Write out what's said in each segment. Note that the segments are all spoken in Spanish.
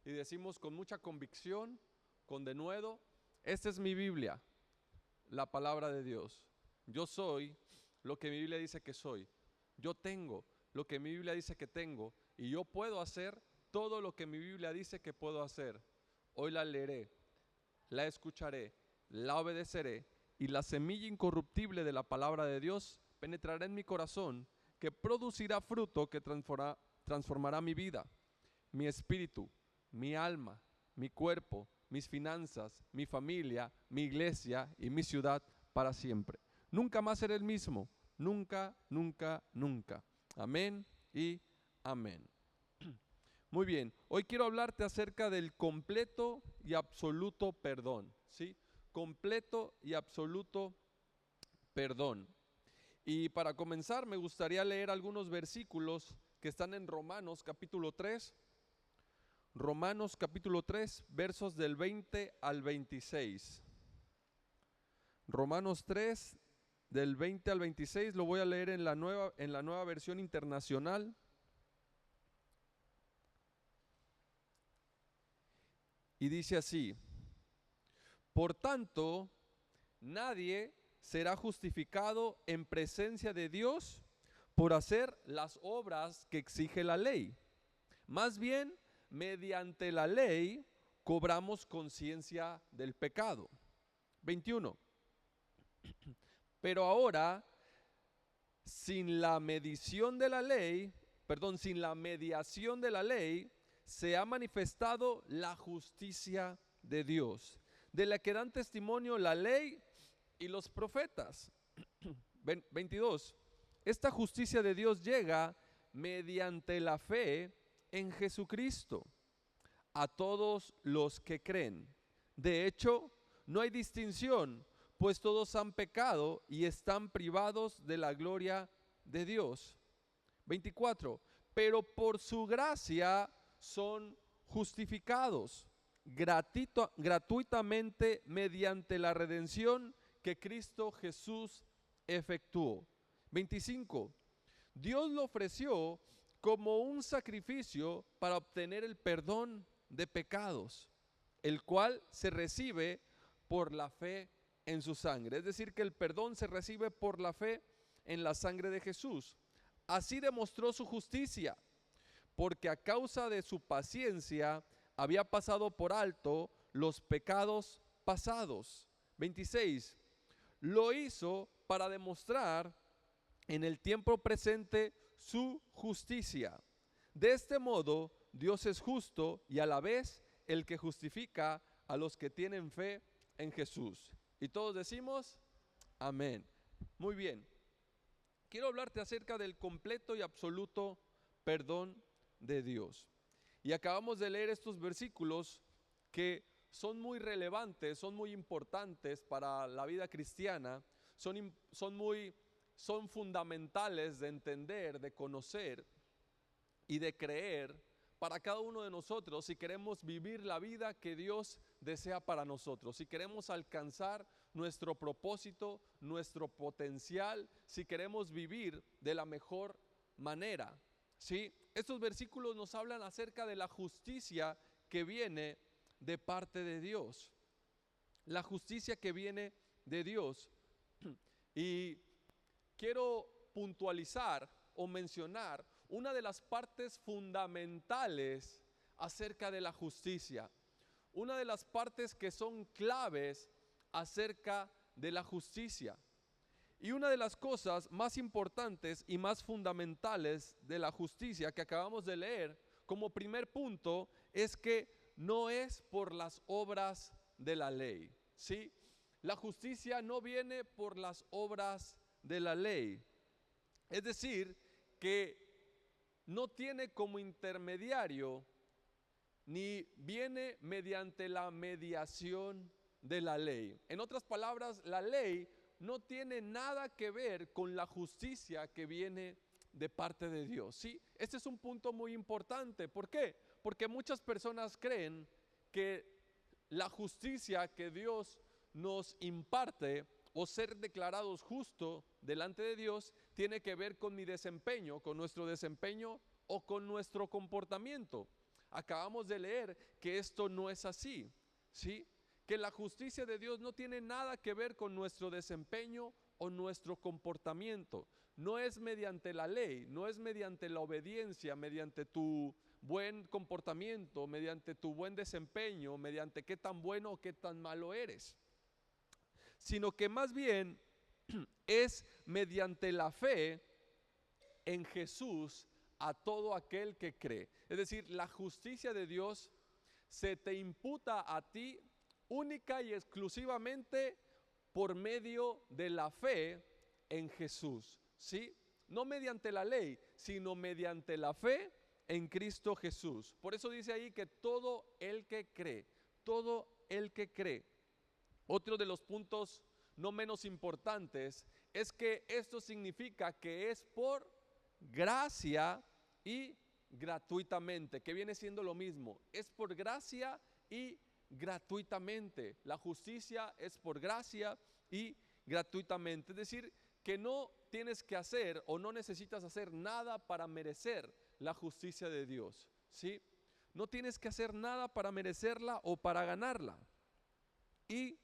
y decimos con mucha convicción, con denuedo, esta es mi Biblia, la palabra de Dios. Yo soy lo que mi Biblia dice que soy. Yo tengo lo que mi Biblia dice que tengo y yo puedo hacer todo lo que mi Biblia dice que puedo hacer. Hoy la leeré, la escucharé, la obedeceré y la semilla incorruptible de la palabra de Dios penetrará en mi corazón, que producirá fruto que transformará mi vida, mi espíritu, mi alma, mi cuerpo, mis finanzas, mi familia, mi iglesia y mi ciudad para siempre. Nunca más seré el mismo, nunca, nunca, nunca. Amén y amén. Muy bien, hoy quiero hablarte acerca del completo y absoluto perdón, ¿sí? Completo y absoluto perdón. Y para comenzar me gustaría leer algunos versículos que están en Romanos capítulo 3. Romanos capítulo 3, versos del 20 al 26. Romanos 3, del 20 al 26, lo voy a leer en la nueva versión internacional. Y dice así: por tanto, nadie será justificado en presencia de Dios por hacer las obras que exige la ley. Más bien, mediante la ley cobramos conciencia del pecado. 21. Pero ahora, sin la mediación de la ley, se ha manifestado la justicia de Dios, de la que dan testimonio la ley y los profetas. 22. Esta justicia de Dios llega mediante la fe en Jesucristo a todos los que creen. De hecho, no hay distinción, pues todos han pecado y están privados de la gloria de Dios. 24. Pero por su gracia son justificados gratuitamente mediante la redención que Cristo Jesús efectuó. 25. Dios lo ofreció como un sacrificio para obtener el perdón de pecados, el cual se recibe por la fe en su sangre. Es decir, que el perdón se recibe por la fe en la sangre de Jesús. Así demostró su justicia, porque a causa de su paciencia había pasado por alto los pecados pasados. 26. Lo hizo para demostrar en el tiempo presente su justicia. De este modo, Dios es justo y a la vez el que justifica a los que tienen fe en Jesús. Y todos decimos, amén. Muy bien. Quiero hablarte acerca del completo y absoluto perdón de Dios. Y acabamos de leer estos versículos que son muy relevantes, son muy importantes para la vida cristiana, son fundamentales de entender, de conocer y de creer para cada uno de nosotros si queremos vivir la vida que Dios desea para nosotros, si queremos alcanzar nuestro propósito, nuestro potencial, si queremos vivir de la mejor manera. ¿Sí? Estos versículos nos hablan acerca de la justicia que viene de parte de Dios. La justicia que viene de Dios. Y quiero puntualizar o mencionar una de las partes fundamentales acerca de la justicia. Una de las partes que son claves acerca de la justicia. Y una de las cosas más importantes y más fundamentales de la justicia que acabamos de leer, como primer punto, es que no es por las obras de la ley, ¿sí? La justicia no viene por las obras de la ley. Es decir, que no tiene como intermediario ni viene mediante la mediación de la ley. En otras palabras, la ley no tiene nada que ver con la justicia que viene de parte de Dios. ¿Sí? Este es un punto muy importante. ¿Por qué? Porque muchas personas creen que la justicia que Dios nos imparte o ser declarados justos delante de Dios tiene que ver con mi desempeño, con nuestro desempeño o con nuestro comportamiento. Acabamos de leer que esto no es así, ¿sí? Que la justicia de Dios no tiene nada que ver con nuestro desempeño o nuestro comportamiento. No es mediante la ley, no es mediante la obediencia, mediante tu buen comportamiento, mediante tu buen desempeño, mediante qué tan bueno o qué tan malo eres, sino que más bien es mediante la fe en Jesús a todo aquel que cree. Es decir, la justicia de Dios se te imputa a ti única y exclusivamente por medio de la fe en Jesús, ¿sí? No mediante la ley, sino mediante la fe en Cristo Jesús. Por eso dice ahí que todo el que cree, todo el que cree. Otro de los puntos no menos importantes es que esto significa que es por gracia y gratuitamente, que viene siendo lo mismo. Es por gracia y gratuitamente. La justicia es por gracia y gratuitamente. Es decir, que no tienes que hacer o no necesitas hacer nada para merecer la justicia de Dios, ¿sí? No tienes que hacer nada para merecerla o para ganarla. Y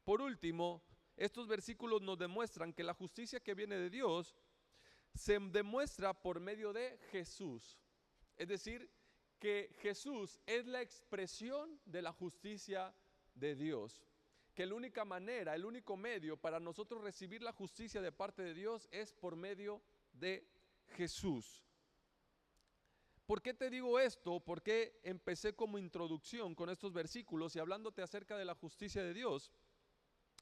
por último, estos versículos nos demuestran que la justicia que viene de Dios se demuestra por medio de Jesús. Es decir, que Jesús es la expresión de la justicia de Dios. Que la única manera, el único medio para nosotros recibir la justicia de parte de Dios es por medio de Jesús. ¿Por qué te digo esto? ¿Por qué empecé como introducción con estos versículos y hablándote acerca de la justicia de Dios?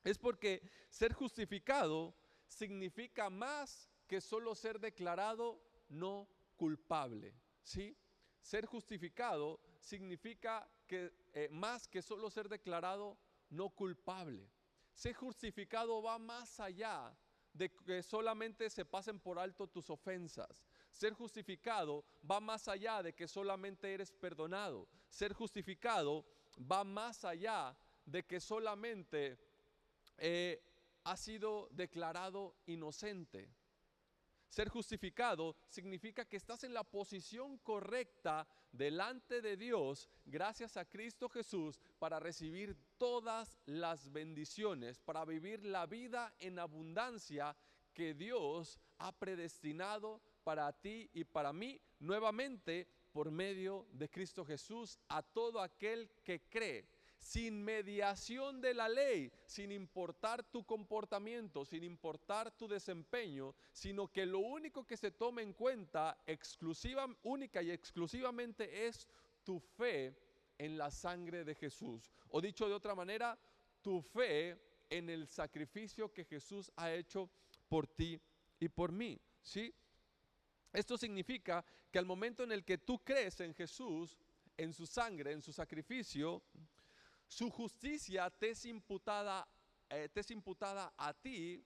Es porque ser justificado significa más que solo ser declarado no culpable, ¿sí? Ser justificado significa que más que solo ser declarado no culpable. Ser justificado va más allá de que solamente se pasen por alto tus ofensas. Ser justificado va más allá de que solamente eres perdonado. Ser justificado va más allá de que solamente has sido declarado inocente. Ser justificado significa que estás en la posición correcta delante de Dios gracias a Cristo Jesús para recibir todas las bendiciones, para vivir la vida en abundancia que Dios ha predestinado para ti y para mí, nuevamente por medio de Cristo Jesús, a todo aquel que cree. Sin mediación de la ley, sin importar tu comportamiento, sin importar tu desempeño, sino que lo único que se toma en cuenta única y exclusivamente es tu fe en la sangre de Jesús. O dicho de otra manera, tu fe en el sacrificio que Jesús ha hecho por ti y por mí, ¿sí? Esto significa que al momento en el que tú crees en Jesús, en su sangre, en su sacrificio, su justicia te es imputada a ti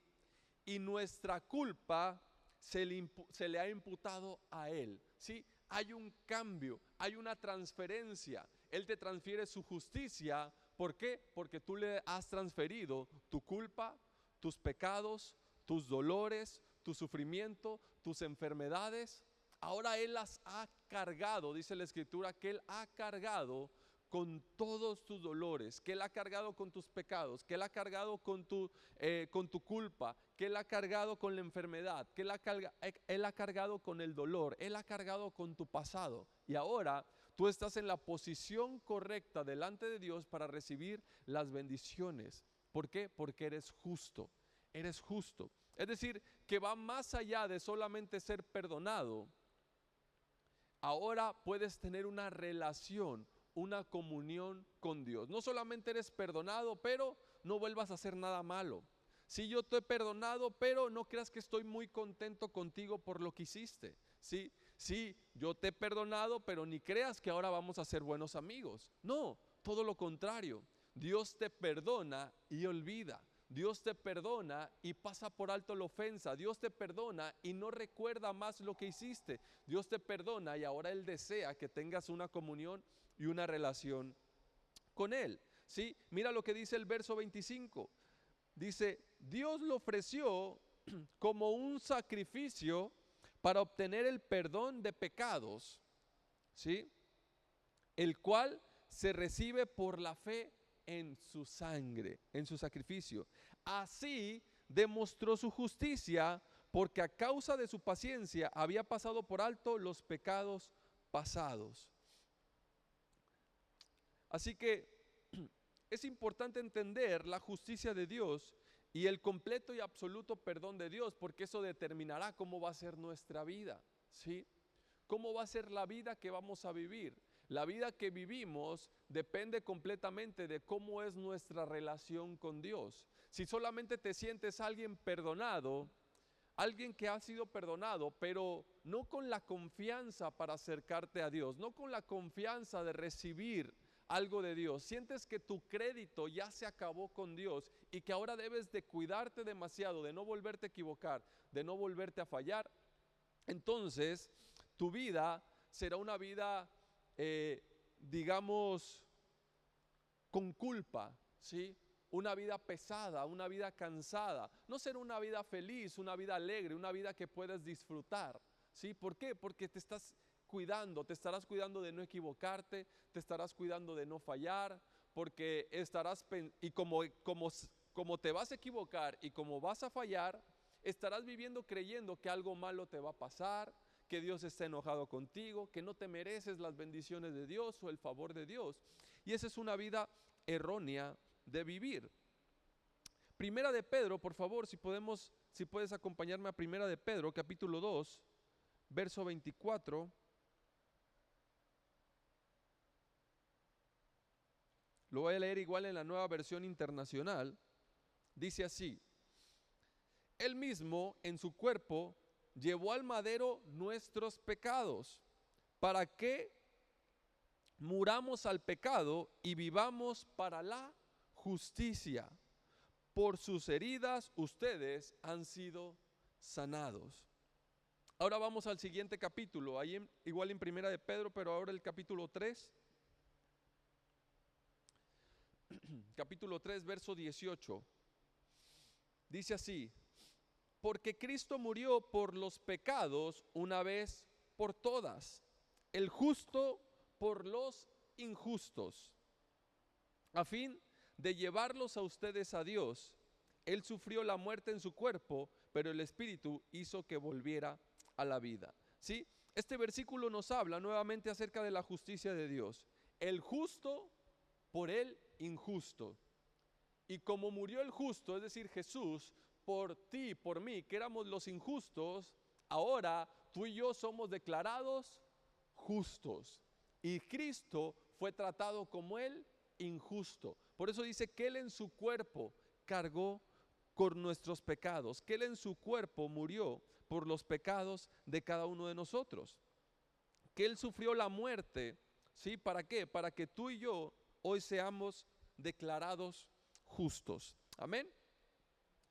y nuestra culpa se le ha imputado a Él, ¿sí? Hay un cambio, hay una transferencia. Él te transfiere su justicia. ¿Por qué? Porque tú le has transferido tu culpa, tus pecados, tus dolores, tu sufrimiento, tus enfermedades. Ahora Él las ha cargado, dice la Escritura, que Él ha cargado con todos tus dolores, que Él ha cargado con tus pecados, que Él ha cargado con tu culpa, que Él ha cargado con la enfermedad, que Él ha cargado con el dolor, Él ha cargado con tu pasado. Y ahora tú estás en la posición correcta delante de Dios para recibir las bendiciones. ¿Por qué? Porque eres justo, eres justo. Es decir, que va más allá de solamente ser perdonado. Ahora puedes tener una relación, una comunión con Dios. No solamente eres perdonado, pero no vuelvas a hacer nada malo. Sí, yo te he perdonado, pero no creas que estoy muy contento contigo por lo que hiciste. Sí, yo te he perdonado, pero ni creas que ahora vamos a ser buenos amigos. No, todo lo contrario. Dios te perdona y olvida. Dios te perdona y pasa por alto la ofensa. Dios te perdona y no recuerda más lo que hiciste. Dios te perdona y ahora Él desea que tengas una comunión y una relación con Él, ¿sí? Mira lo que dice el verso 25. Dice, Dios lo ofreció como un sacrificio para obtener el perdón de pecados, ¿sí? el cual se recibe por la fe en su sangre, en su sacrificio. Así demostró su justicia, porque a causa de su paciencia había pasado por alto los pecados pasados. Así que es importante entender la justicia de Dios y el completo y absoluto perdón de Dios, porque eso determinará cómo va a ser nuestra vida, ¿sí? ¿Cómo va a ser la vida que vamos a vivir? La vida que vivimos depende completamente de cómo es nuestra relación con Dios. Si solamente te sientes alguien perdonado, alguien que ha sido perdonado, pero no con la confianza para acercarte a Dios, no con la confianza de recibir algo de Dios, sientes que tu crédito ya se acabó con Dios y que ahora debes de cuidarte demasiado, de no volverte a equivocar, de no volverte a fallar, entonces tu vida será una vida, digamos, con culpa, ¿sí? Una vida pesada, una vida cansada. No será una vida feliz, una vida alegre, una vida que puedas disfrutar, ¿sí? ¿Por qué? Porque te estás cuidando, te estarás cuidando de no equivocarte, te estarás cuidando de no fallar, porque estarás, y como te vas a equivocar y como vas a fallar, estarás viviendo creyendo que algo malo te va a pasar, que Dios está enojado contigo, que no te mereces las bendiciones de Dios o el favor de Dios. Y esa es una vida errónea de vivir. Primera de Pedro, por favor, si puedes acompañarme a Primera de Pedro, capítulo 2, verso 24. Lo voy a leer igual en la Nueva Versión Internacional. Dice así: Él mismo en su cuerpo llevó al madero nuestros pecados, para que muramos al pecado y vivamos para la justicia. Por sus heridas ustedes han sido sanados. Ahora vamos al siguiente capítulo, igual en Primera de Pedro, pero ahora el capítulo 3. Capítulo 3, verso 18. Dice así: porque Cristo murió por los pecados una vez por todas, el justo por los injustos, a fin de llevarlos a ustedes a Dios. Él sufrió la muerte en su cuerpo, pero el Espíritu hizo que volviera a la vida. ¿Sí? Este versículo nos habla nuevamente acerca de la justicia de Dios. El justo por el injusto. Y como murió el justo, es decir, Jesús, por ti, por mí, que éramos los injustos, ahora tú y yo somos declarados justos. Y Cristo fue tratado como el injusto. Por eso dice que Él en su cuerpo cargó con nuestros pecados, que Él en su cuerpo murió por los pecados de cada uno de nosotros, que Él sufrió la muerte, ¿sí? ¿Para qué? Para que tú y yo hoy seamos declarados justos. Amén.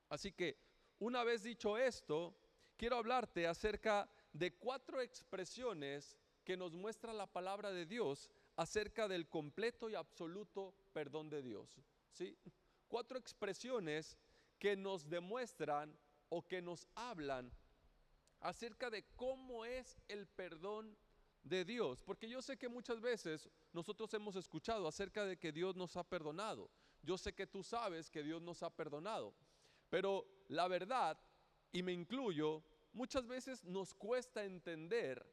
Así que una vez dicho esto, quiero hablarte acerca de 4 expresiones que nos muestra la palabra de Dios acerca del completo y absoluto perdón de Dios. ¿Sí? 4 expresiones que nos demuestran o que nos hablan acerca de cómo es el perdón de Dios. Porque yo sé que muchas veces nosotros hemos escuchado acerca de que Dios nos ha perdonado. Yo sé que tú sabes que Dios nos ha perdonado. Pero la verdad, y me incluyo, muchas veces nos cuesta entender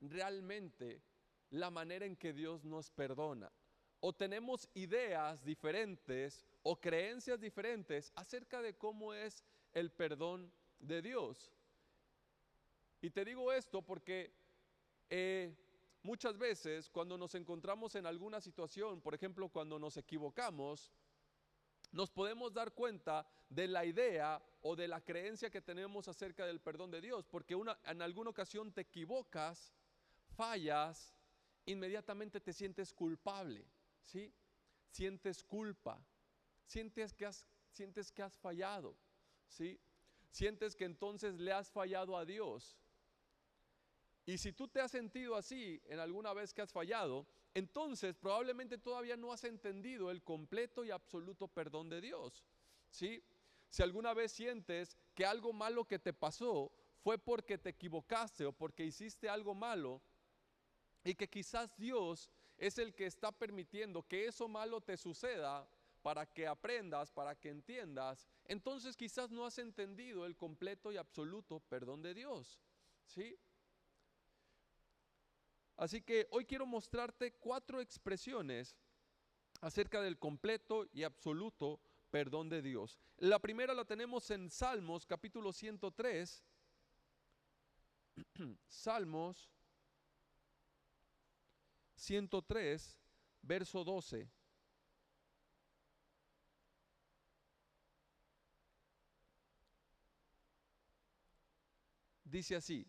realmente la manera en que Dios nos perdona. O tenemos ideas diferentes o creencias diferentes acerca de cómo es el perdón de Dios. Y te digo esto porque muchas veces cuando nos encontramos en alguna situación, por ejemplo, cuando nos equivocamos, nos podemos dar cuenta de la idea o de la creencia que tenemos acerca del perdón de Dios, porque en alguna ocasión te equivocas, fallas, inmediatamente te sientes culpable, ¿sí? Sientes culpa, sientes que has fallado, ¿sí? Sientes que entonces le has fallado a Dios. Y si tú te has sentido así en alguna vez que has fallado, entonces probablemente todavía no has entendido el completo y absoluto perdón de Dios, ¿sí? Si alguna vez sientes que algo malo que te pasó fue porque te equivocaste o porque hiciste algo malo y que quizás Dios es el que está permitiendo que eso malo te suceda para que aprendas, para que entiendas, entonces quizás no has entendido el completo y absoluto perdón de Dios, ¿sí? Así que hoy quiero mostrarte 4 expresiones acerca del completo y absoluto perdón de Dios. La primera la tenemos en Salmos capítulo 103. Salmos 103, verso 12. Dice así: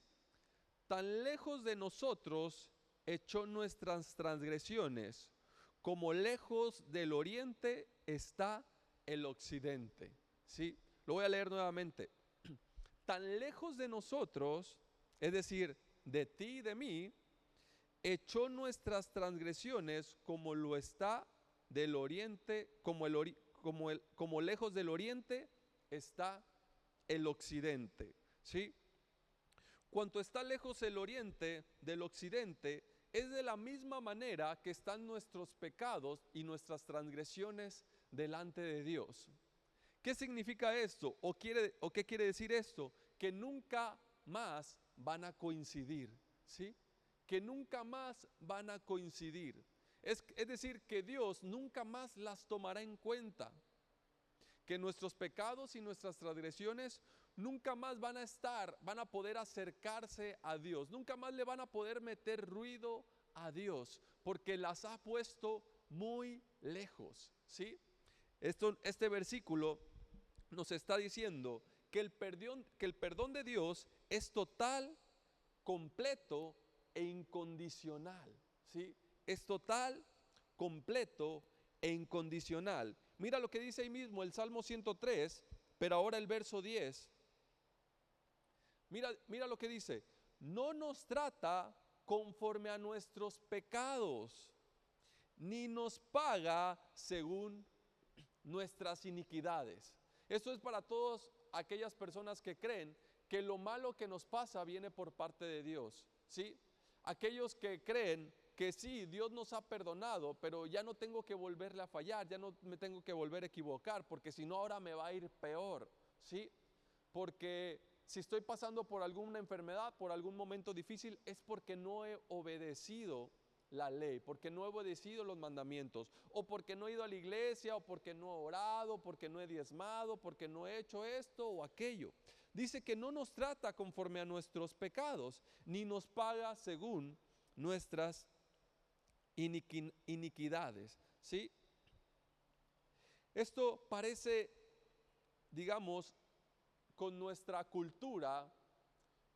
tan lejos de nosotros echó nuestras transgresiones, como lejos del oriente está el occidente. ¿Sí? Lo voy a leer nuevamente. Tan lejos de nosotros, es decir, de ti y de mí, echó nuestras transgresiones como lo está del oriente, como lejos del oriente está el occidente. ¿Sí? Cuanto está lejos el oriente del occidente, es de la misma manera que están nuestros pecados y nuestras transgresiones delante de Dios. ¿Qué significa esto? ¿O qué quiere decir esto? Que nunca más van a coincidir, ¿sí? Que nunca más van a coincidir. Es decir, que Dios nunca más las tomará en cuenta. Que nuestros pecados y nuestras transgresiones nunca más van a poder acercarse a Dios. Nunca más le van a poder meter ruido a Dios, porque las ha puesto muy lejos, ¿sí? Este versículo nos está diciendo que el perdón de Dios es total, completo e incondicional, ¿sí? Es total, completo e incondicional. Mira lo que dice ahí mismo el Salmo 103, pero ahora el verso 10. Mira lo que dice: no nos trata conforme a nuestros pecados, ni nos paga según nuestras iniquidades. Esto es para todas aquellas personas que creen que lo malo que nos pasa viene por parte de Dios, ¿sí? Aquellos que creen que sí, Dios nos ha perdonado, pero ya no tengo que volverle a fallar, ya no me tengo que volver a equivocar, porque si no ahora me va a ir peor, ¿sí? Porque si estoy pasando por alguna enfermedad, por algún momento difícil, es porque no he obedecido la ley, porque no he obedecido los mandamientos, o porque no he ido a la iglesia, o porque no he orado, porque no he diezmado, porque no he hecho esto o aquello. Dice que no nos trata conforme a nuestros pecados, ni nos paga según nuestras iniquidades, ¿sí? Esto parece, digamos, con nuestra cultura,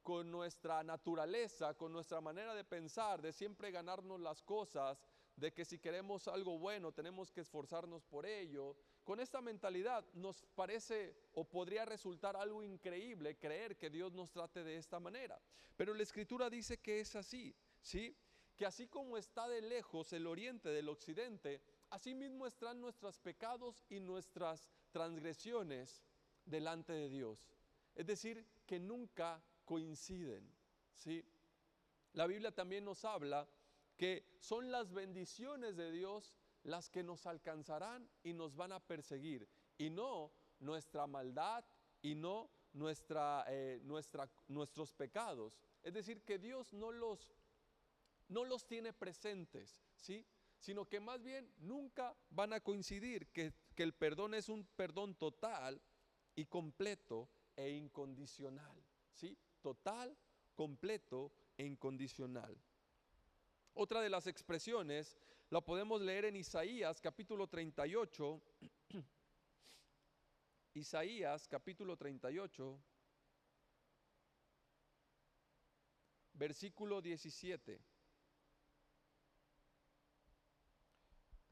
con nuestra naturaleza, con nuestra manera de pensar, de siempre ganarnos las cosas, de que si queremos algo bueno tenemos que esforzarnos por ello. Con esta mentalidad nos parece o podría resultar algo increíble creer que Dios nos trate de esta manera. Pero la Escritura dice que es así, ¿sí? Que así como está de lejos el oriente del occidente, así mismo están nuestros pecados y nuestras transgresiones delante de Dios. Es decir, que nunca coinciden, ¿sí? La Biblia también nos habla que son las bendiciones de Dios las que nos alcanzarán y nos van a perseguir, y no nuestra maldad y no nuestros pecados. Es decir, que Dios no los tiene presentes, ¿sí? Sino que más bien nunca van a coincidir, que el perdón es un perdón total y completo e incondicional, ¿sí? Total, completo e incondicional. Otra de las expresiones la podemos leer en Isaías capítulo 38. Isaías capítulo 38, versículo 17.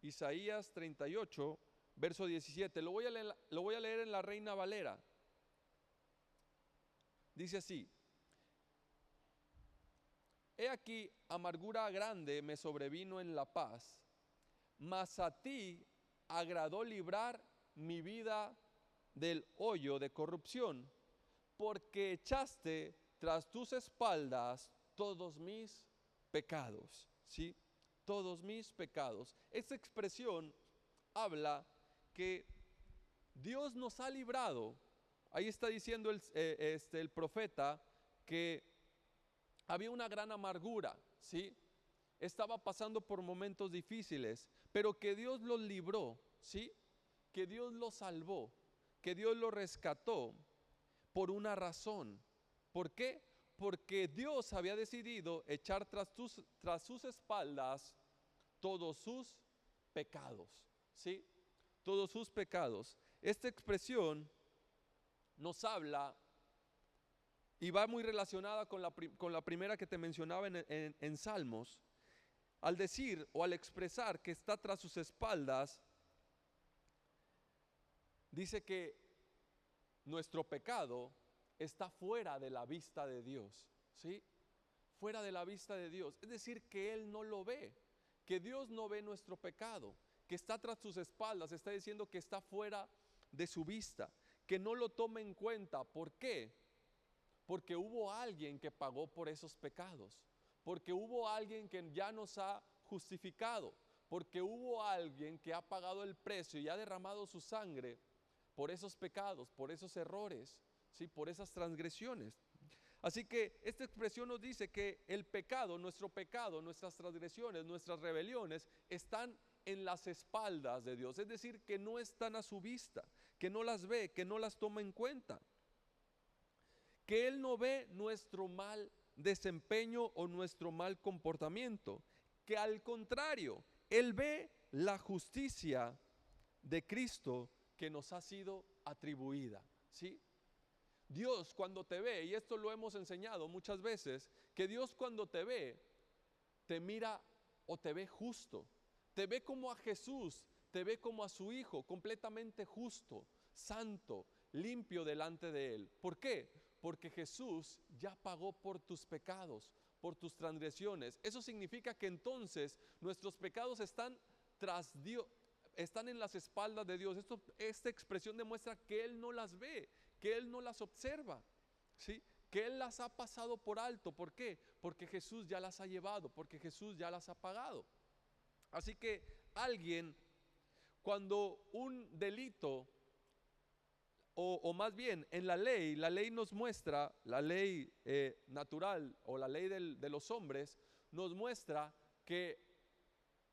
Isaías 38, verso 17. Lo voy a leer en la Reina Valera. Dice así: he aquí, amargura grande me sobrevino en la paz, mas a ti agradó librar mi vida del hoyo de corrupción, porque echaste tras tus espaldas todos mis pecados, ¿sí? todos mis pecados. Esta expresión habla que Dios nos ha librado. Ahí está diciendo el profeta que había una gran amargura, ¿sí? Estaba pasando por momentos difíciles, pero que Dios los libró, ¿sí? Que Dios los salvó, que Dios los rescató por una razón. ¿Por qué? Porque Dios había decidido echar tras sus espaldas todos sus pecados, ¿sí? Todos sus pecados. Esta expresión nos habla y va muy relacionada con la primera que te mencionaba en Salmos. Al decir o al expresar que está tras sus espaldas, dice que nuestro pecado está fuera de la vista de Dios, ¿sí? Fuera de la vista de Dios. Es decir, que Él no lo ve, que Dios no ve nuestro pecado, que está tras sus espaldas. Está diciendo que está fuera de su vista, que no lo toma en cuenta. ¿Por qué? Porque hubo alguien que pagó por esos pecados, porque hubo alguien que ya nos ha justificado, porque hubo alguien que ha pagado el precio y ha derramado su sangre por esos pecados, por esos errores, ¿sí? Por esas transgresiones. Así que esta expresión nos dice que el pecado, nuestras transgresiones, nuestras rebeliones están en las espaldas de Dios, es decir, que no están a su vista, que no las ve, que no las toma en cuenta, que Él no ve nuestro mal desempeño o nuestro mal comportamiento, que al contrario, Él ve la justicia de Cristo que nos ha sido atribuida, ¿sí? Dios cuando te ve, y esto lo hemos enseñado muchas veces, que Dios cuando te ve, te mira o te ve justo, te ve como a Jesús, te ve como a su Hijo, completamente justo, santo, limpio delante de Él. ¿Por qué? Porque Jesús ya pagó por tus pecados, por tus transgresiones. Eso significa que entonces nuestros pecados están tras Dios, están en las espaldas de Dios. Esta expresión demuestra que Él no las ve, que Él no las observa, ¿sí? Que Él las ha pasado por alto. ¿Por qué? Porque Jesús ya las ha llevado, porque Jesús ya las ha pagado. Así que alguien, cuando un delito, o más bien en la ley nos muestra, la ley natural o la ley de los hombres, nos muestra que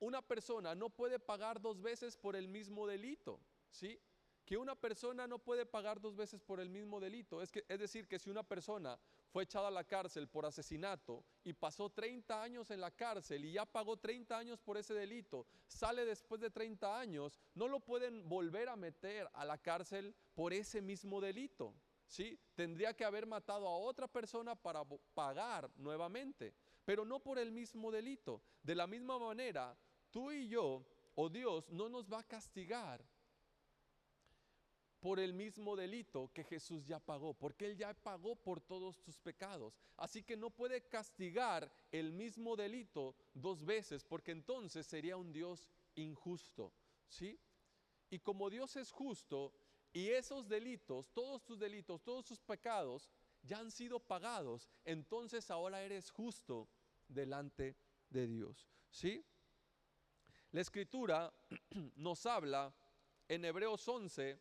una persona no puede pagar dos veces por el mismo delito, ¿sí? Que una persona no puede pagar dos veces por el mismo delito. Es decir, que si una persona fue echada a la cárcel por asesinato y pasó 30 años en la cárcel y ya pagó 30 años por ese delito, sale después de 30 años, no lo pueden volver a meter a la cárcel por ese mismo delito, ¿sí? Tendría que haber matado a otra persona para pagar nuevamente, pero no por el mismo delito. De la misma manera, tú y yo, o Dios, no nos va a castigar por el mismo delito que Jesús ya pagó, porque Él ya pagó por todos tus pecados. Así que no puede castigar el mismo delito dos veces, porque entonces sería un Dios injusto, ¿sí? Y como Dios es justo, y esos delitos, todos tus pecados ya han sido pagados, entonces ahora eres justo delante de Dios, ¿sí? La Escritura nos habla en Hebreos 11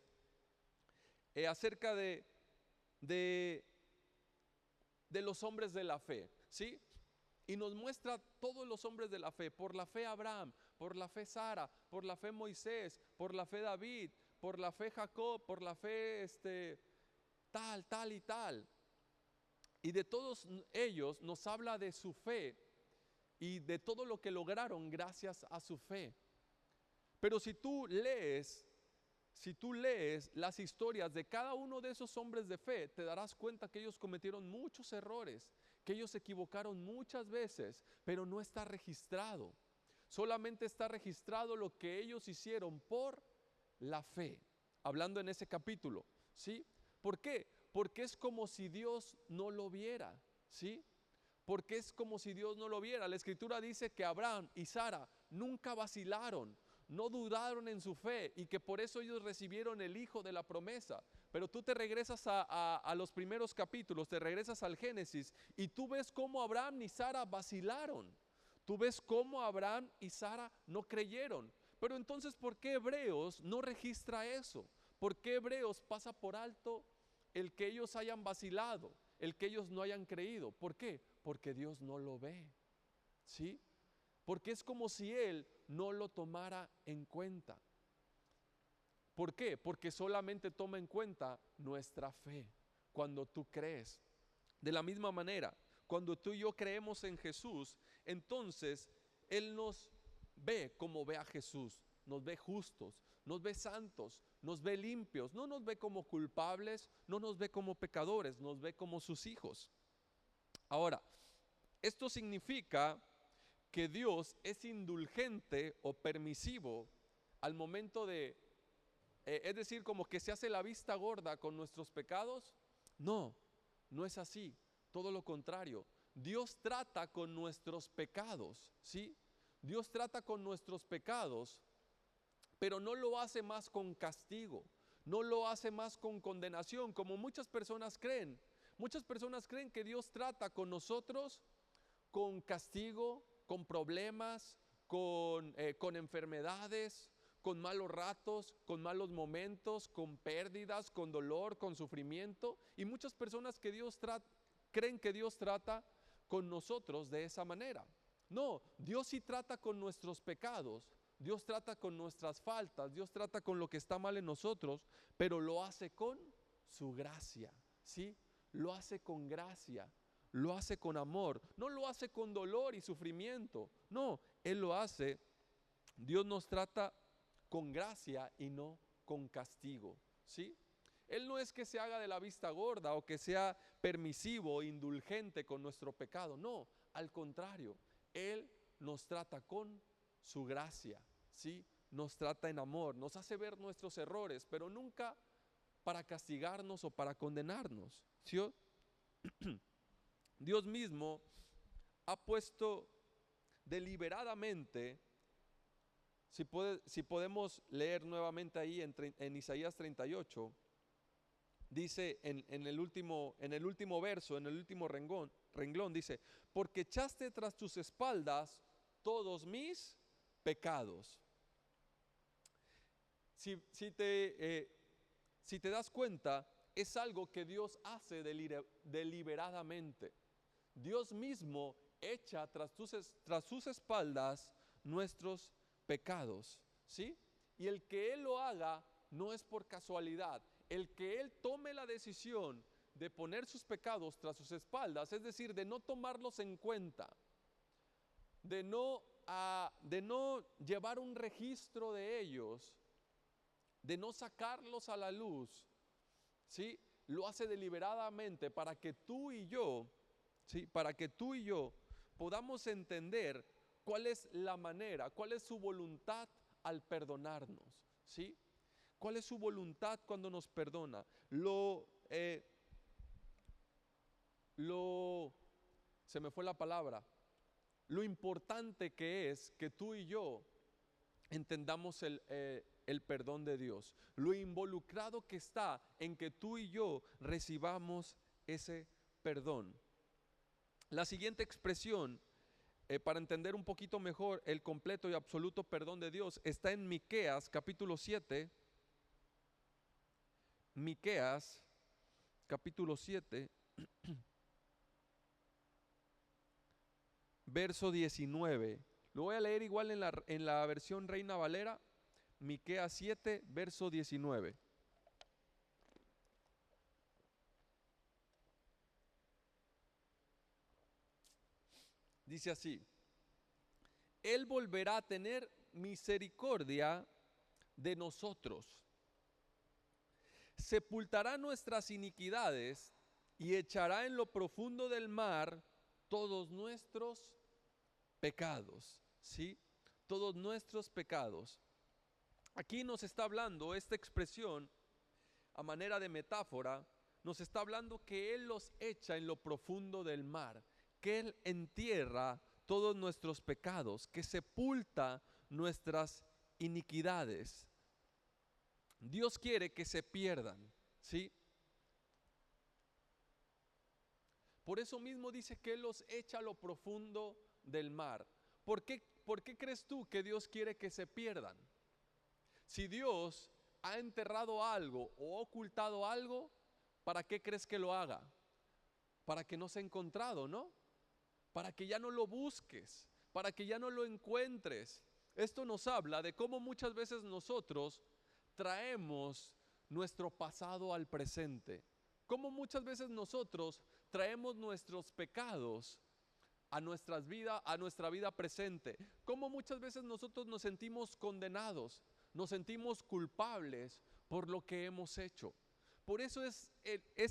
acerca de los hombres de la fe, ¿sí? Y nos muestra todos los hombres de la fe. Por la fe Abraham, por la fe Sara, por la fe Moisés, por la fe David, por la fe Jacob, por la fe tal y tal. Y de todos ellos nos habla de su fe y de todo lo que lograron gracias a su fe. Pero si tú lees las historias de cada uno de esos hombres de fe, te darás cuenta que ellos cometieron muchos errores, que ellos se equivocaron muchas veces, pero no está registrado. Solamente está registrado lo que ellos hicieron por la fe. Hablando en ese capítulo, ¿sí? ¿Por qué? Porque es como si Dios no lo viera, ¿sí? Porque es como si Dios no lo viera. La Escritura dice que Abraham y Sara nunca vacilaron, no dudaron en su fe, y que por eso ellos recibieron el hijo de la promesa. Pero tú te regresas a los primeros capítulos, te regresas al Génesis, y tú ves cómo Abraham y Sara vacilaron. Tú ves cómo Abraham y Sara no creyeron. Pero entonces, ¿por qué Hebreos no registra eso? ¿Por qué Hebreos pasa por alto el que ellos hayan vacilado, el que ellos no hayan creído? ¿Por qué? Porque Dios no lo ve, ¿sí? Porque es como si Él no lo tomara en cuenta. ¿Por qué? Porque solamente toma en cuenta nuestra fe cuando tú crees. De la misma manera, cuando tú y yo creemos en Jesús, entonces Él nos ve como ve a Jesús, nos ve justos, nos ve santos, nos ve limpios, no nos ve como culpables, no nos ve como pecadores, nos ve como sus hijos. Ahora, esto significa que Dios es indulgente o permisivo al momento de, es decir, como que se hace la vista gorda con nuestros pecados. No, no es así, todo lo contrario. Dios trata con nuestros pecados, ¿sí? Dios trata con nuestros pecados, pero no lo hace más con castigo, no lo hace más con condenación, como muchas personas creen. Muchas personas creen que Dios trata con nosotros con castigo, con problemas, con enfermedades, con malos ratos, con malos momentos, con pérdidas, con dolor, con sufrimiento. Y muchas personas que creen que Dios trata con nosotros de esa manera. No, Dios sí trata con nuestros pecados, Dios trata con nuestras faltas, Dios trata con lo que está mal en nosotros, pero lo hace con su gracia, ¿sí? Lo hace con gracia, lo hace con amor, no lo hace con dolor y sufrimiento, no, Él lo hace, Dios nos trata con gracia y no con castigo, ¿sí? Él no es que se haga de la vista gorda o que sea permisivo o indulgente con nuestro pecado, no, al contrario, Él nos trata con su gracia, ¿sí? Nos trata en amor, nos hace ver nuestros errores, pero nunca para castigarnos o para condenarnos, ¿sí? Dios mismo ha puesto deliberadamente, si podemos leer nuevamente ahí en Isaías 38, dice en el último verso, en el último renglón, dice, porque echaste tras tus espaldas todos mis pecados. Si te das cuenta, es algo que Dios hace deliberadamente. Dios mismo echa tras sus espaldas nuestros pecados, ¿sí? Y el que Él lo haga no es por casualidad. El que Él tome la decisión de poner sus pecados tras sus espaldas, es decir, de no tomarlos en cuenta, de no llevar un registro de ellos, de no sacarlos a la luz, ¿sí? Lo hace deliberadamente para que tú y yo, ¿sí? Para que tú y yo podamos entender cuál es la manera, cuál es su voluntad al perdonarnos, ¿sí? ¿Cuál es su voluntad cuando nos perdona? Se me fue la palabra. Lo importante que es que tú y yo entendamos el perdón de Dios. Lo involucrado que está en que tú y yo recibamos ese perdón. La siguiente expresión, para entender un poquito mejor el completo y absoluto perdón de Dios, está en Miqueas capítulo 7. Miqueas capítulo 7, verso 19. Lo voy a leer igual en la versión Reina Valera. Miqueas 7, verso 19. Dice así: Él volverá a tener misericordia de nosotros, sepultará nuestras iniquidades y echará en lo profundo del mar todos nuestros pecados, ¿sí? Todos nuestros pecados. Aquí nos está hablando esta expresión a manera de metáfora, nos está hablando que Él los echa en lo profundo del mar, que Él entierra todos nuestros pecados, que sepulta nuestras iniquidades. Dios quiere que se pierdan, ¿sí? Por eso mismo dice que Él los echa a lo profundo del mar, por qué crees tú que Dios quiere que se pierdan? Si Dios ha enterrado algo o ocultado algo, ¿para qué crees que lo haga? Para que no sea encontrado, ¿no? Para que ya no lo busques, para que ya no lo encuentres. Esto nos habla de cómo muchas veces nosotros traemos nuestro pasado al presente. Cómo muchas veces nosotros traemos nuestros pecados a nuestra vida presente. Cómo muchas veces nosotros nos sentimos condenados, nos sentimos culpables por lo que hemos hecho. Por eso es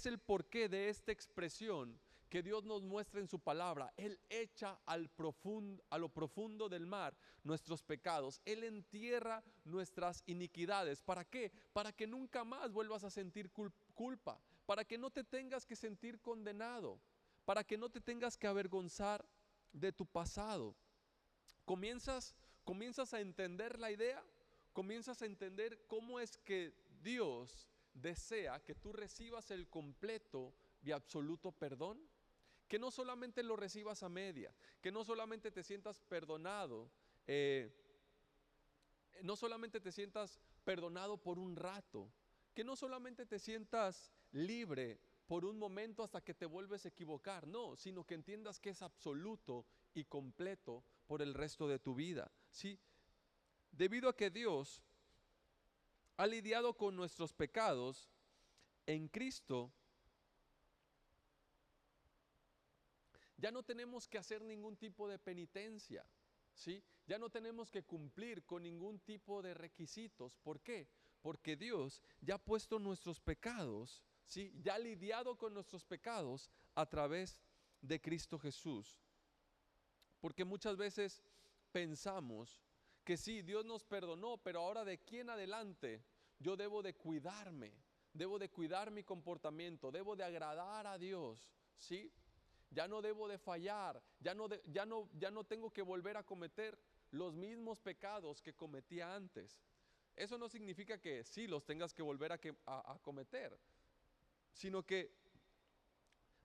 el porqué de esta expresión que Dios nos muestra en su palabra. Él echa a lo profundo del mar nuestros pecados. Él entierra nuestras iniquidades. ¿Para qué? Para que nunca más vuelvas a sentir culpa. Para que no te tengas que sentir condenado. Para que no te tengas que avergonzar de tu pasado. Comienzas a entender la idea. Comienzas a entender cómo es que Dios desea que tú recibas el completo y absoluto perdón. Que no solamente lo recibas a media, que no solamente te sientas perdonado, no solamente te sientas perdonado por un rato, que no solamente te sientas libre por un momento hasta que te vuelves a equivocar, no, sino que entiendas que es absoluto y completo por el resto de tu vida, ¿sí? Debido a que Dios ha lidiado con nuestros pecados en Cristo, ya no tenemos que hacer ningún tipo de penitencia, ¿sí? Ya no tenemos que cumplir con ningún tipo de requisitos. ¿Por qué? Porque Dios ya ha puesto nuestros pecados, ¿sí? Ya ha lidiado con nuestros pecados a través de Cristo Jesús. Porque muchas veces pensamos que sí, Dios nos perdonó, pero ahora de aquí en adelante yo debo de cuidarme, debo de cuidar mi comportamiento, debo de agradar a Dios, ¿sí? Ya no debo de fallar, ya no tengo que volver a cometer los mismos pecados que cometía antes. Eso no significa que sí los tengas que volver a cometer, sino que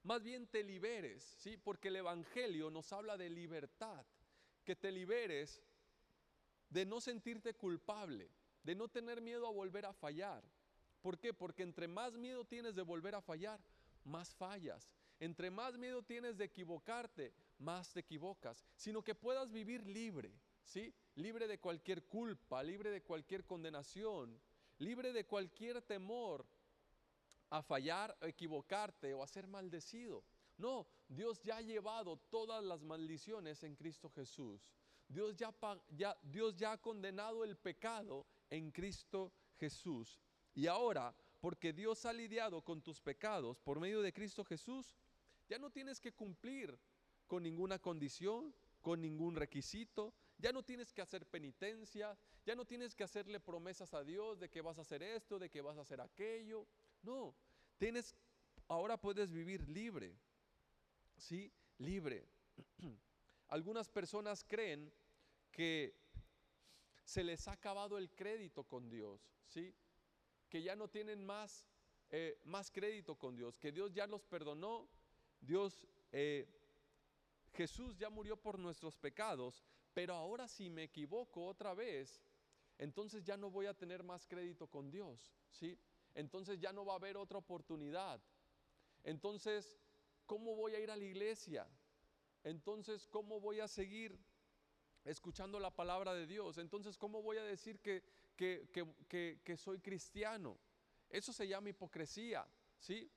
más bien te liberes, ¿sí? Porque el Evangelio nos habla de libertad, que te liberes de no sentirte culpable, de no tener miedo a volver a fallar. ¿Por qué? Porque entre más miedo tienes de volver a fallar, más fallas. Entre más miedo tienes de equivocarte, más te equivocas. Sino que puedas vivir libre, ¿sí? Libre de cualquier culpa, libre de cualquier condenación, libre de cualquier temor a fallar, a equivocarte o a ser maldecido. No, Dios ya ha llevado todas las maldiciones en Cristo Jesús. Dios ya ha condenado el pecado en Cristo Jesús. Y ahora, porque Dios ha lidiado con tus pecados por medio de Cristo Jesús, ya no tienes que cumplir con ninguna condición, con ningún requisito. Ya no tienes que hacer penitencia, ya no tienes que hacerle promesas a Dios de que vas a hacer esto, de que vas a hacer aquello. No, ahora puedes vivir libre, ¿sí? Libre. Algunas personas creen que se les ha acabado el crédito con Dios, ¿sí? Que ya no tienen más crédito con Dios, que Dios ya los perdonó, Jesús ya murió por nuestros pecados, pero ahora si me equivoco otra vez, entonces ya no voy a tener más crédito con Dios, ¿sí? Entonces ya no va a haber otra oportunidad. Entonces, ¿cómo voy a ir a la iglesia? Entonces, ¿cómo voy a seguir escuchando la palabra de Dios? Entonces, ¿cómo voy a decir que soy cristiano? Eso se llama hipocresía, ¿sí?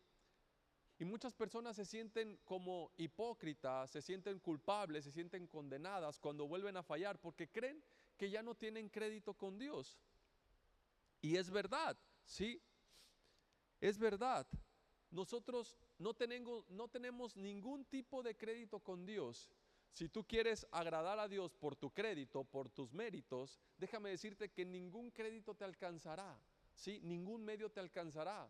Y muchas personas se sienten como hipócritas, se sienten culpables, se sienten condenadas cuando vuelven a fallar porque creen que ya no tienen crédito con Dios. Y es verdad, ¿sí? Es verdad. Nosotros no tenemos ningún tipo de crédito con Dios. Si tú quieres agradar a Dios por tu crédito, por tus méritos, déjame decirte que ningún crédito te alcanzará, ¿sí? Ningún medio te alcanzará.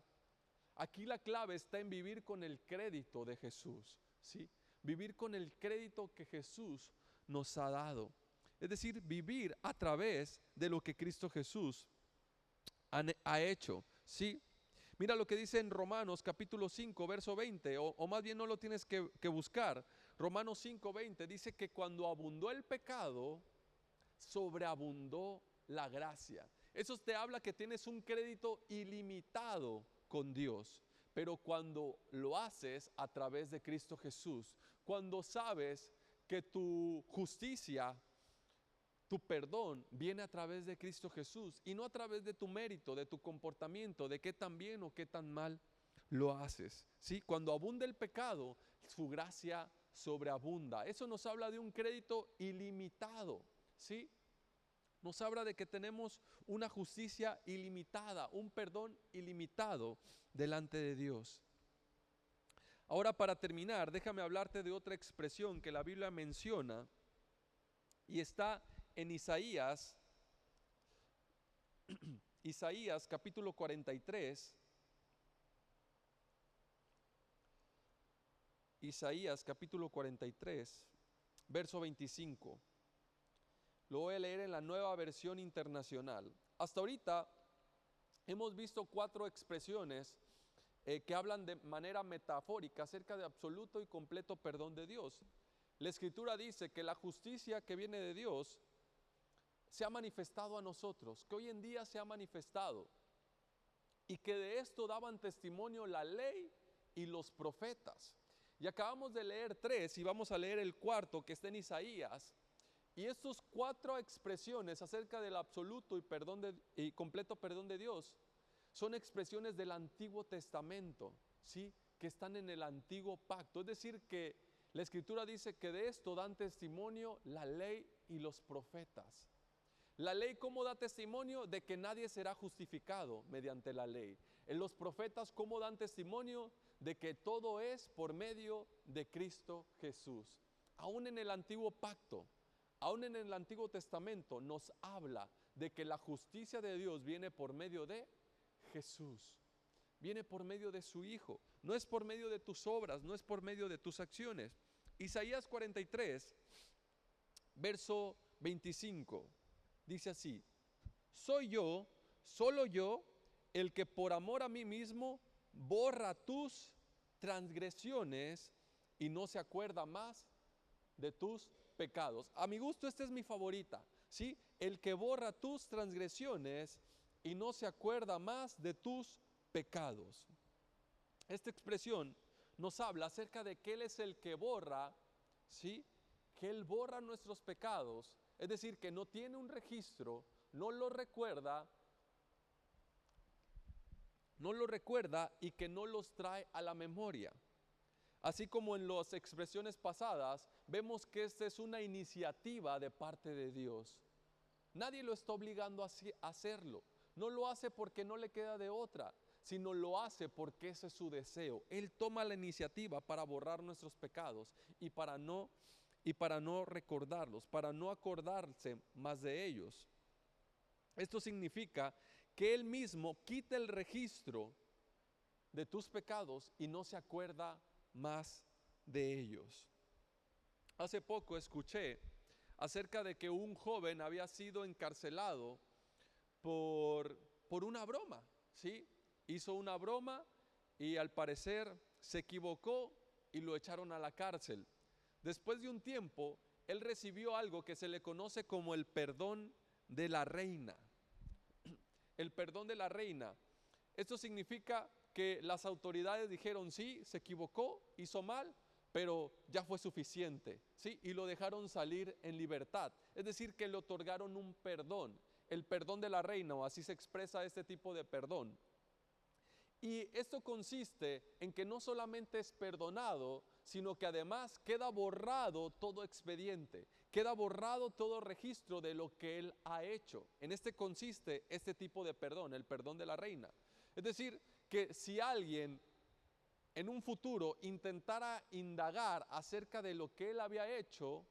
Aquí la clave está en vivir con el crédito de Jesús, ¿sí? Vivir con el crédito que Jesús nos ha dado. Es decir, vivir a través de lo que Cristo Jesús ha hecho, ¿sí? Mira lo que dice en Romanos capítulo 5, verso 20, o más bien no lo tienes que buscar. Romanos 5:20 dice que cuando abundó el pecado, sobreabundó la gracia. Eso te habla que tienes un crédito ilimitado con Dios. Pero cuando lo haces a través de Cristo Jesús, cuando sabes que tu justicia, tu perdón viene a través de Cristo Jesús y no a través de tu mérito, de tu comportamiento, de qué tan bien o qué tan mal lo haces. ¿Sí? Cuando abunda el pecado, su gracia sobreabunda. Eso nos habla de un crédito ilimitado. ¿Sí? Nos habla de que tenemos una justicia ilimitada, un perdón ilimitado delante de Dios. Ahora, para terminar, déjame hablarte de otra expresión que la Biblia menciona y está en Isaías, Isaías capítulo 43. Isaías capítulo 43, verso 25. Lo voy a leer en la Nueva Versión Internacional. Hasta ahorita hemos visto 4 expresiones que hablan de manera metafórica acerca de absoluto y completo perdón de Dios. La Escritura dice que la justicia que viene de Dios se ha manifestado a nosotros, que hoy en día se ha manifestado, y que de esto daban testimonio la ley y los profetas. Y acabamos de leer 3 y vamos a leer el 4 que está en Isaías. Y estas 4 expresiones acerca del absoluto y completo perdón de Dios son expresiones del Antiguo Testamento, ¿sí? Que están en el Antiguo Pacto. Es decir, que la Escritura dice que de esto dan testimonio la ley y los profetas. La ley, ¿cómo da testimonio? De que nadie será justificado mediante la ley. En los profetas, ¿cómo dan testimonio? De que todo es por medio de Cristo Jesús. Aún en el Antiguo Pacto, aún en el Antiguo Testamento nos habla de que la justicia de Dios viene por medio de Jesús. Viene por medio de su Hijo. No es por medio de tus obras, no es por medio de tus acciones. Isaías 43, verso 25. Dice así: soy yo, solo yo, el que por amor a mí mismo borra tus transgresiones y no se acuerda más de tus pecados. A mi gusto esta es mi favorita, ¿sí? El que borra tus transgresiones y no se acuerda más de tus pecados. Esta expresión nos habla acerca de que Él es el que borra, ¿sí? Que Él borra nuestros pecados, es decir, que no tiene un registro, no lo recuerda y que no los trae a la memoria. Así como en las expresiones pasadas, vemos que esta es una iniciativa de parte de Dios. Nadie lo está obligando a hacerlo. No lo hace porque no le queda de otra, sino lo hace porque ese es su deseo. Él toma la iniciativa para borrar nuestros pecados y para no recordarlos, para no acordarse más de ellos. Esto significa que Él mismo quita el registro de tus pecados y no se acuerda más de ellos. Hace poco escuché acerca de que un joven había sido encarcelado por una broma, ¿sí? Hizo una broma y al parecer se equivocó y lo echaron a la cárcel. Después de un tiempo, él recibió algo que se le conoce como el perdón de la reina. El perdón de la reina. Esto significa que las autoridades dijeron: sí, se equivocó, hizo mal, pero ya fue suficiente, ¿sí? Y lo dejaron salir en libertad. Es decir, que le otorgaron un perdón, el perdón de la reina, o así se expresa este tipo de perdón. Y esto consiste en que no solamente es perdonado, sino que además queda borrado todo expediente, queda borrado todo registro de lo que él ha hecho. En este consiste este tipo de perdón, el perdón de la reina. Es decir, que si alguien en un futuro intentara indagar acerca de lo que él había hecho,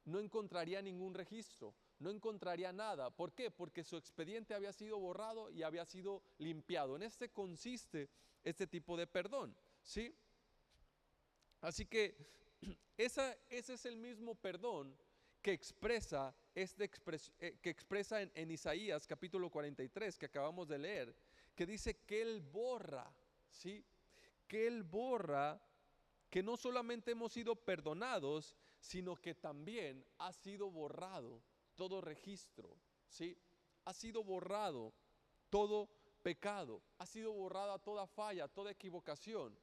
no encontraría ningún registro, no encontraría nada. ¿Por qué? Porque su expediente había sido borrado y había sido limpiado. En este consiste este tipo de perdón, ¿sí? Así que ese es el mismo perdón que expresa, en Isaías capítulo 43 que acabamos de leer, que dice que Él borra, ¿sí? Que Él borra que no solamente hemos sido perdonados, sino que también ha sido borrado todo registro, ¿sí? Ha sido borrado todo pecado, ha sido borrada toda falla, toda equivocación.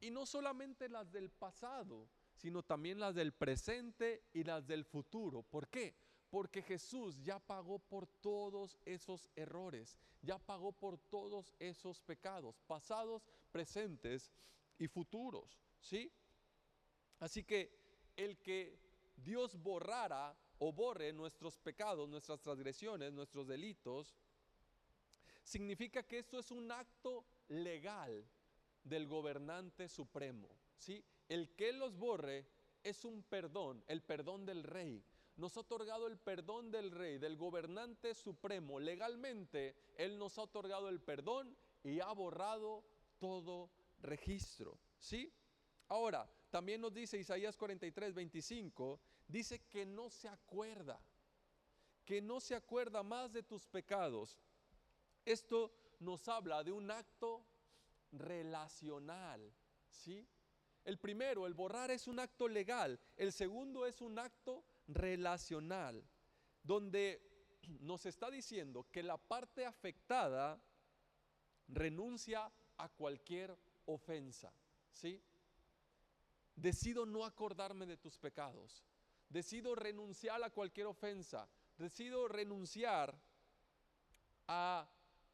Y no solamente las del pasado, sino también las del presente y las del futuro. ¿Por qué? Porque Jesús ya pagó por todos esos errores, ya pagó por todos esos pecados, pasados, presentes y futuros, ¿sí? Así que el que Dios borrara o borre nuestros pecados, nuestras transgresiones, nuestros delitos, significa que esto es un acto legal del gobernante supremo, ¿sí? El que Él los borre es un perdón, el perdón del rey. Nos ha otorgado el perdón del rey, del gobernante supremo. Legalmente, Él nos ha otorgado el perdón y ha borrado todo registro, ¿sí? Ahora, también nos dice Isaías 43:25, dice que no se acuerda más de tus pecados. Esto nos habla de un acto relacional, ¿sí? El primero, el borrar, es un acto legal. El segundo es un acto relacional, donde nos está diciendo que la parte afectada renuncia a cualquier ofensa, ¿sí? Decido no acordarme de tus pecados. Decido renunciar a cualquier ofensa. Decido renunciar a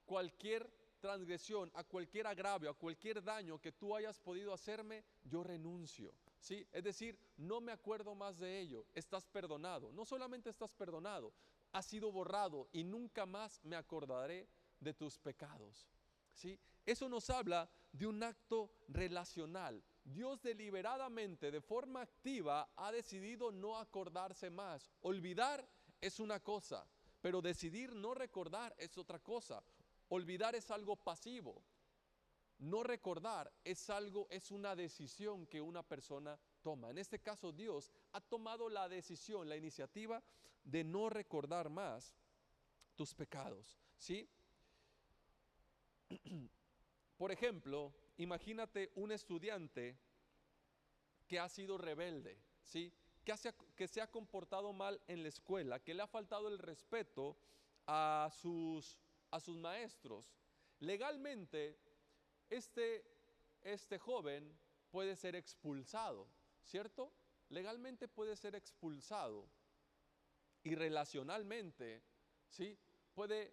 cualquier transgresión, a cualquier agravio, a cualquier daño que tú hayas podido hacerme, yo renuncio, ¿sí? Es decir, no me acuerdo más de ello. Estás perdonado. No solamente estás perdonado, has sido borrado y nunca más me acordaré de tus pecados, ¿sí? Eso nos habla de un acto relacional. Dios deliberadamente, de forma activa, ha decidido no acordarse más. Olvidar es una cosa, pero decidir no recordar es otra cosa. Olvidar es algo pasivo. No recordar es una decisión que una persona toma. En este caso, Dios ha tomado la decisión, la iniciativa de no recordar más tus pecados, ¿sí? Por ejemplo, imagínate un estudiante que ha sido rebelde, ¿sí? Que se ha comportado mal en la escuela, que le ha faltado el respeto a sus maestros. Legalmente, este joven puede ser expulsado, ¿cierto? Legalmente puede ser expulsado y relacionalmente, ¿sí? Puede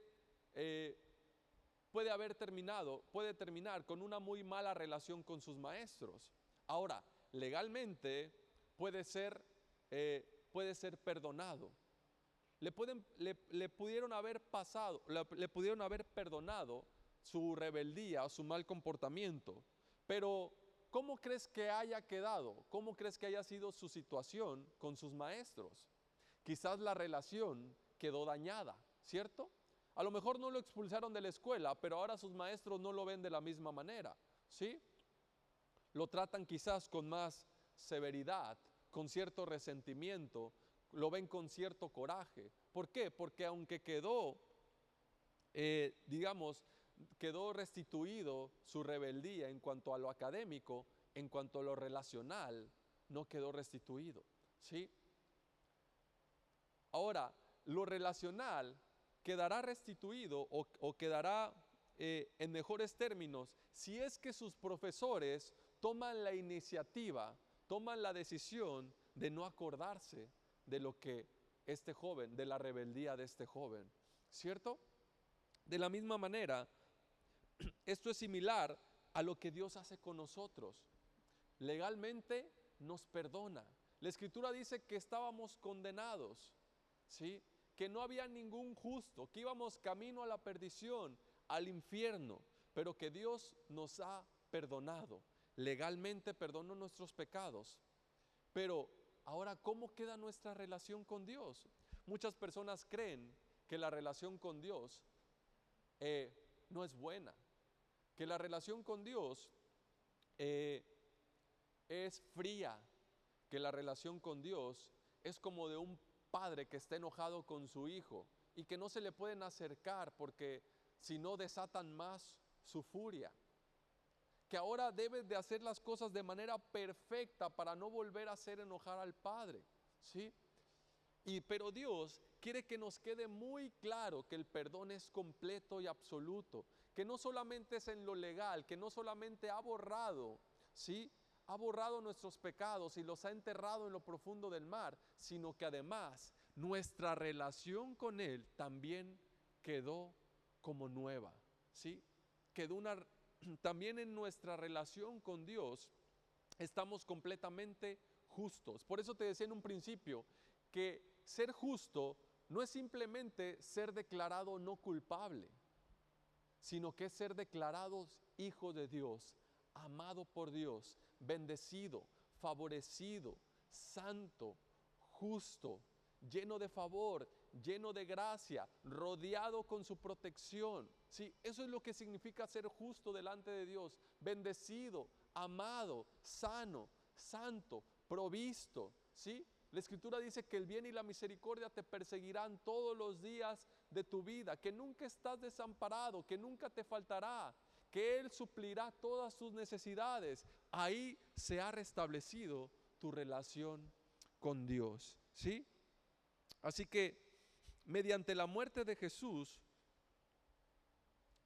terminar con una muy mala relación con sus maestros. Ahora, legalmente puede ser perdonado. Le pudieron haber perdonado su rebeldía o su mal comportamiento, pero ¿cómo crees que haya quedado? ¿Cómo crees que haya sido su situación con sus maestros? Quizás la relación quedó dañada, ¿cierto? A lo mejor no lo expulsaron de la escuela, pero ahora sus maestros no lo ven de la misma manera, ¿sí? Lo tratan quizás con más severidad, con cierto resentimiento, lo ven con cierto coraje. ¿Por qué? Porque aunque quedó restituido su rebeldía en cuanto a lo académico, en cuanto a lo relacional, no quedó restituido, ¿sí? Ahora, lo relacional quedará restituido o quedará en mejores términos si es que sus profesores toman la iniciativa, toman la decisión de no acordarse de lo que este joven, de la rebeldía de este joven, ¿cierto? De la misma manera, esto es similar a lo que Dios hace con nosotros. Legalmente nos perdona. La Escritura dice que estábamos condenados, ¿sí? Que no había ningún justo, que íbamos camino a la perdición, al infierno, pero que Dios nos ha perdonado. Legalmente perdonó nuestros pecados. Pero ahora, ¿cómo queda nuestra relación con Dios? Muchas personas creen que la relación con Dios no es buena, que la relación con Dios es fría, que la relación con Dios es como de un padre que está enojado con su hijo y que no se le pueden acercar porque si no desatan más su furia. que ahora debes de hacer las cosas de manera perfecta para no volver a hacer enojar al Padre, ¿sí? Pero Dios quiere que nos quede muy claro que el perdón es completo y absoluto, que no solamente es en lo legal, que no solamente ha borrado, ¿sí? Ha borrado nuestros pecados y los ha enterrado en lo profundo del mar, sino que además nuestra relación con Él también quedó como nueva, ¿sí? También en nuestra relación con Dios estamos completamente justos. Por eso te decía en un principio que ser justo no es simplemente ser declarado no culpable, sino que es ser declarados hijo de Dios, amado por Dios, bendecido, favorecido, santo, justo, lleno de favor, lleno de gracia, rodeado con su protección. Sí, eso es lo que significa ser justo delante de Dios, bendecido, amado, sano, santo, provisto, ¿sí? La Escritura dice que el bien y la misericordia te perseguirán todos los días de tu vida, que nunca estás desamparado, que nunca te faltará, que Él suplirá todas tus necesidades. Ahí se ha restablecido tu relación con Dios, ¿sí? Así que mediante la muerte de Jesús,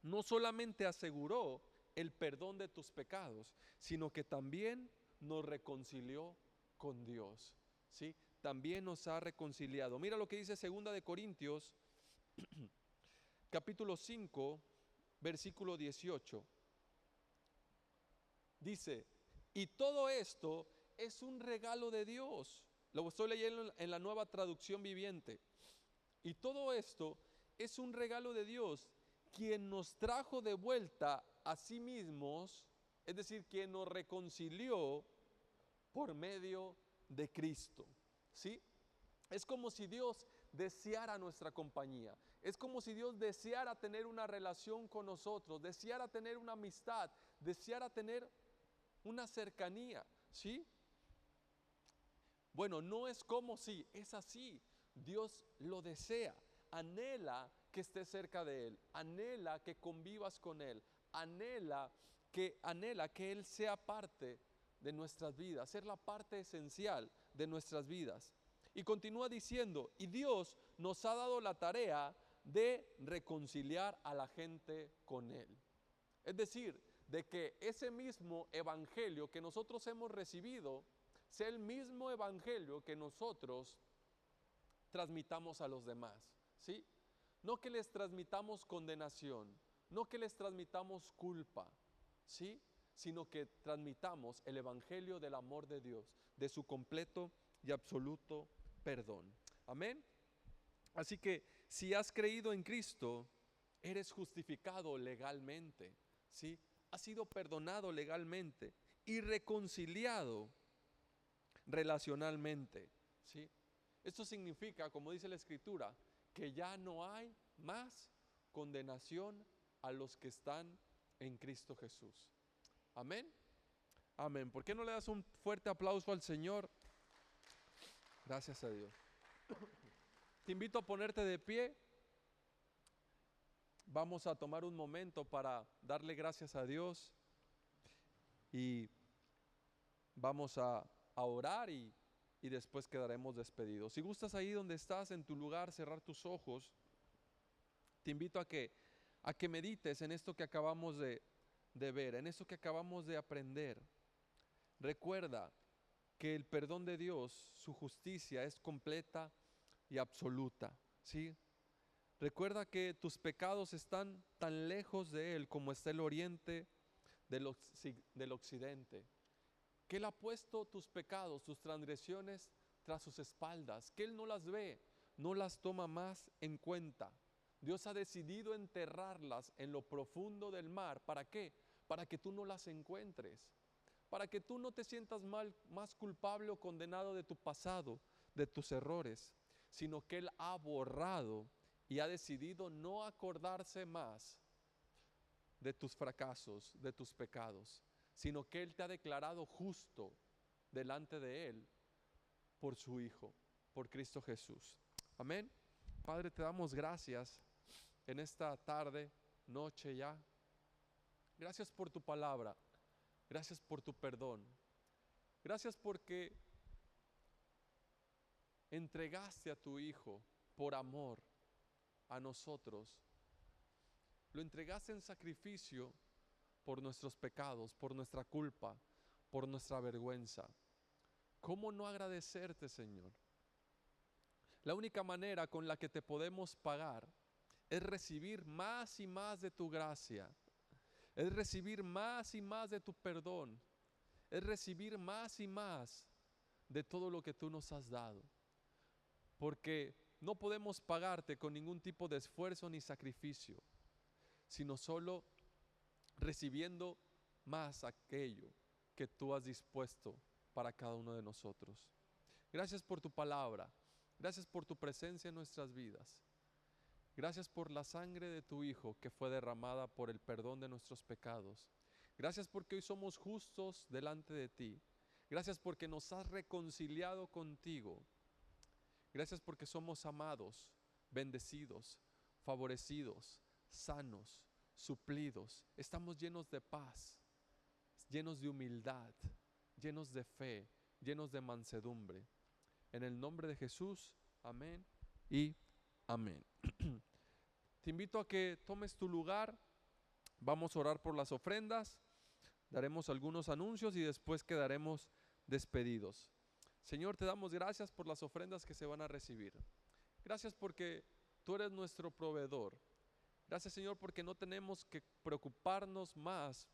no solamente aseguró el perdón de tus pecados, sino que también nos reconcilió con Dios, ¿sí? También nos ha reconciliado. Mira lo que dice 2 de Corintios, capítulo 5, versículo 18. Dice, y todo esto es un regalo de Dios. Lo estoy leyendo en la Nueva Traducción Viviente. Y todo esto es un regalo de Dios, quien nos trajo de vuelta a sí mismos, es decir, quien nos reconcilió por medio de Cristo, ¿sí? Es como si Dios deseara nuestra compañía. Es como si Dios deseara tener una relación con nosotros, deseara tener una amistad, deseara tener una cercanía, ¿sí? Bueno, no es como si, es así. Dios lo desea, anhela que estés cerca de Él, anhela que convivas con Él, anhela que Él sea parte de nuestras vidas, ser la parte esencial de nuestras vidas. Y continúa diciendo, y Dios nos ha dado la tarea de reconciliar a la gente con Él. Es decir, de que ese mismo evangelio que nosotros hemos recibido sea el mismo evangelio que nosotros transmitamos a los demás, ¿sí? No que les transmitamos condenación, no que les transmitamos culpa, ¿sí? Sino que transmitamos el evangelio del amor de Dios, de su completo y absoluto perdón. Amén. Así que si has creído en Cristo, eres justificado legalmente, ¿sí? Has sido perdonado legalmente y reconciliado relacionalmente, ¿sí? Esto significa, como dice la Escritura, que ya no hay más condenación a los que están en Cristo Jesús. Amén. Amén. ¿Por qué no le das un fuerte aplauso al Señor? Gracias a Dios. Te invito a ponerte de pie. Vamos a tomar un momento para darle gracias a Dios y vamos a orar y después quedaremos despedidos. Si gustas ahí donde estás, en tu lugar, cerrar tus ojos, te invito a que medites en esto que acabamos de ver, en esto que acabamos de aprender. Recuerda que el perdón de Dios, su justicia es completa y absoluta, ¿sí? Recuerda que tus pecados están tan lejos de Él como está el oriente del occidente. Que Él ha puesto tus pecados, tus transgresiones tras sus espaldas, que Él no las ve, no las toma más en cuenta. Dios ha decidido enterrarlas en lo profundo del mar. ¿Para qué? Para que tú no las encuentres, para que tú no te sientas más culpable o condenado de tu pasado, de tus errores, sino que Él ha borrado y ha decidido no acordarse más de tus fracasos, de tus pecados, sino que Él te ha declarado justo delante de Él por su Hijo, por Cristo Jesús. Amén. Padre, te damos gracias en esta tarde, noche ya. Gracias por tu palabra. Gracias por tu perdón. Gracias porque entregaste a tu Hijo por amor a nosotros. Lo entregaste en sacrificio por nuestros pecados, por nuestra culpa, por nuestra vergüenza. ¿Cómo no agradecerte, Señor? La única manera con la que te podemos pagar es recibir más y más de tu gracia, es recibir más y más de tu perdón, es recibir más y más de todo lo que tú nos has dado. Porque no podemos pagarte con ningún tipo de esfuerzo ni sacrificio, sino solo recibiendo más aquello que tú has dispuesto para cada uno de nosotros. Gracias por tu palabra, gracias por tu presencia en nuestras vidas. Gracias por la sangre de tu Hijo que fue derramada por el perdón de nuestros pecados. Gracias porque hoy somos justos delante de ti. Gracias porque nos has reconciliado contigo. Gracias porque somos amados, bendecidos, favorecidos, sanos, suplidos. Estamos llenos de paz, llenos de humildad, llenos de fe, llenos de mansedumbre. En el nombre de Jesús, amén y amén. Te invito a que tomes tu lugar. Vamos a orar por las ofrendas. Daremos algunos anuncios y después quedaremos despedidos. Señor, te damos gracias por las ofrendas que se van a recibir. Gracias porque tú eres nuestro proveedor. Gracias, Señor, porque no tenemos que preocuparnos más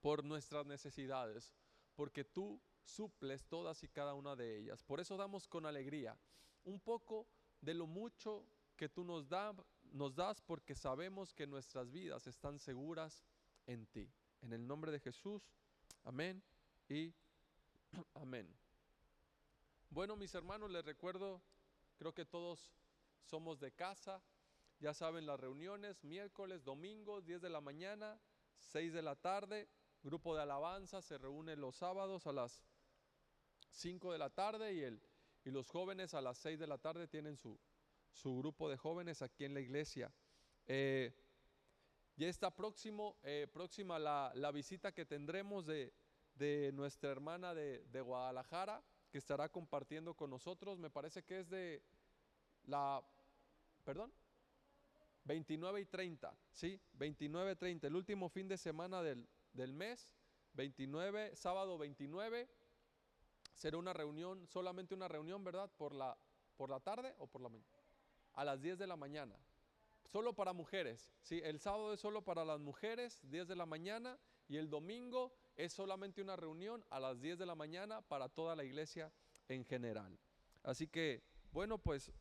por nuestras necesidades, porque tú suples todas y cada una de ellas. Por eso damos con alegría un poco de lo mucho que tú nos das, porque sabemos que nuestras vidas están seguras en ti. En el nombre de Jesús, amén y amén. Bueno, mis hermanos, les recuerdo, creo que todos somos de casa. Ya saben, las reuniones, miércoles, domingos, 10 de la mañana, 6 de la tarde. Grupo de alabanza se reúne los sábados a las 5 de la tarde y los jóvenes a las 6 de la tarde tienen su grupo de jóvenes aquí en la iglesia. Ya está próxima la visita que tendremos de nuestra hermana de Guadalajara, que estará compartiendo con nosotros. Me parece que es de la, perdón, 29 y 30, ¿sí? 29 y 30, el último fin de semana del mes, 29, sábado 29, será una reunión, solamente una reunión, ¿verdad? ¿Por la tarde o por la mañana? A las 10 de la mañana, solo para mujeres, ¿sí? El sábado es solo para las mujeres, 10 de la mañana, y el domingo es solamente una reunión a las 10 de la mañana para toda la iglesia en general. Así que, bueno, pues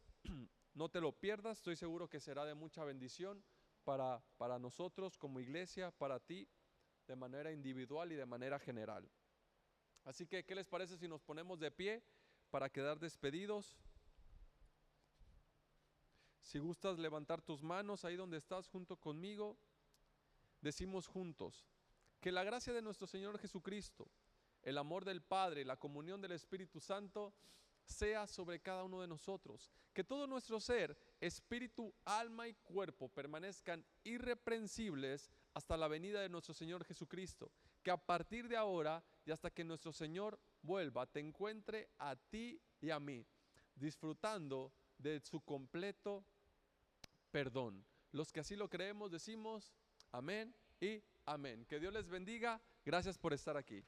no te lo pierdas, estoy seguro que será de mucha bendición para nosotros como iglesia, para ti, de manera individual y de manera general. Así que, ¿qué les parece si nos ponemos de pie para quedar despedidos? Si gustas levantar tus manos ahí donde estás junto conmigo, decimos juntos: que la gracia de nuestro Señor Jesucristo, el amor del Padre, la comunión del Espíritu Santo sea sobre cada uno de nosotros. Que todo nuestro ser, espíritu, alma y cuerpo permanezcan irreprensibles hasta la venida de nuestro Señor Jesucristo. Que a partir de ahora y hasta que nuestro Señor vuelva, te encuentre a ti y a mí, disfrutando de su completo perdón. Los que así lo creemos decimos amén y amén. Que Dios les bendiga. Gracias por estar aquí.